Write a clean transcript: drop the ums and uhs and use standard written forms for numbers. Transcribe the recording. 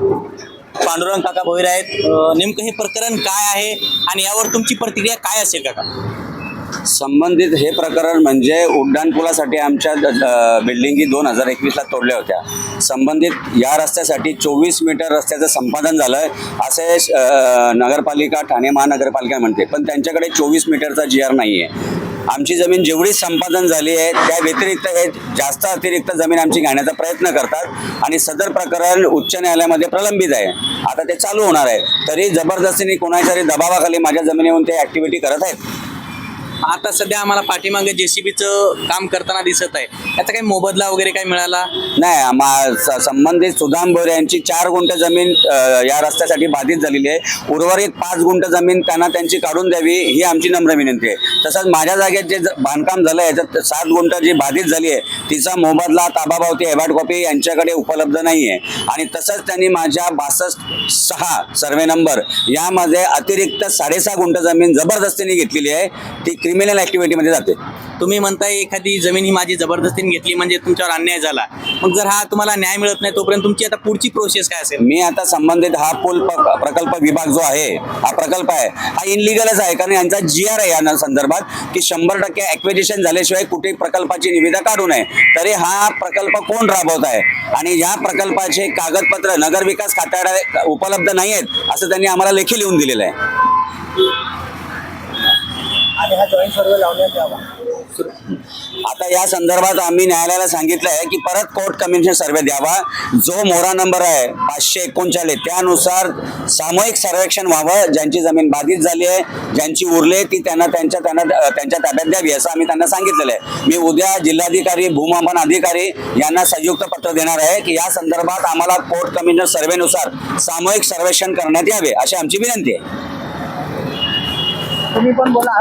पांडुरंग काका भोईर आहेत. नेमकं हे प्रकरण काय आहे आणि यावर तुमची प्रतिक्रिया काय असेल काका? संबंधित हे प्रकरण म्हणजे उड्डाणपुलासाठी आमच्या बिल्डिंगी 2021ला तोडल्या होत्या. संबंधित या रस्त्यासाठी 24 मीटर रस्त्याचं संपादन झालं असे नगरपालिका ठाणे महानगरपालिका म्हणते, पण त्यांच्याकडे 24 मीटरचा GR नाही आहे. आमची जमीन जेवढी संपादन झाली आहे त्या व्यतिरिक्त हे जास्त अतिरिक्त जमीन आमची घेण्याचा प्रयत्न करतात आणि सदर प्रकरण उच्च न्यायालयामध्ये प्रलंबित आहे. आता ते चालू होणार आहे. तरी जबरदस्तीने कोणाच्याही दबावाखाली माझ्या जमिनीवरून ते ॲक्टिव्हिटी करत आहेत. आता सध्या आम्हाला पाठीमागे JCBचं काम करताना दिसत आहे. याचा काही मोबदला वगैरे काही मिळाला नाही? संबंधित सुदाम भोईर यांची 4 गुंठ जमीन या रस्त्यासाठी बाधित झालेली आहे. उर्वरित 5 गुंठ जमीन त्यांना त्यांची काढून द्यावी ही आमची नम्र विनंती आहे. तसंच माझ्या जागेत जे बांधकाम झालं याच्यात 7 गुंठ जी बाधित झाली आहे तिचा मोबदला, ताबाबावती, एवार्ड कॉपी यांच्याकडे उपलब्ध नाही आहे. आणि तसंच त्यांनी माझ्या 62/6 सर्वे नंबर यामध्ये अतिरिक्त 6.5 गुंठ जमीन जबरदस्तीने घेतलेली आहे. ती क्रिमिनल ॲक्टिव्हिटीमध्ये जाते. तुम्ही म्हणताय एखादी जमीन ही माझी जबरदस्तीने घेतली म्हणजे तुमच्यावर अन्याय झाला. मग जर हा तुम्हाला न्याय मिळत नाही तोपर्यंत तुमची आता पुढची प्रोसेस काय असेल? मी आता संबंधित हा पूल प्रकल्प विभाग जो आहे, हा प्रकल्प आहे, हा इनलिगलच आहे. कारण यांचा GR आहे या संदर्भात की 100% ॲक्विजिशन झाल्याशिवाय कुठे प्रकल्पाची निविदा काढू नये. तरी हा प्रकल्प कोण राबवत आहे आणि या प्रकल्पाचे कागदपत्र नगरविकास खात्याकडे उपलब्ध नाही आहेत असं त्यांनी आम्हाला लेखी लिहून दिलेलं आहे. आणि हा जॉईंट सर्वे लावण्यात यावा. आता या संदर्भात आम्ही न्यायालयाला सांगितलं आहे की परत कोर्ट कमिशन सर्वे द्यावा. जो मोरा नंबर आहे 539 त्यानुसार सामूहिक सर्वेक्षण व्हावं. ज्यांची जमीन बाधित झाली आहे, ज्यांची उरले ती त्यांना त्यांच्या ताब्यात द्यावी असं आम्ही त्यांना सांगितलेलं आहे. मी उद्या जिल्हाधिकारी, भूमापन अधिकारी यांना संयुक्त पत्र देणार आहे की या संदर्भात आम्हाला कोर्ट कमिशन सर्वेनुसार सामूहिक सर्वेक्षण करण्यात यावे अशी आमची विनंती आहे. तुम्ही पण बोला.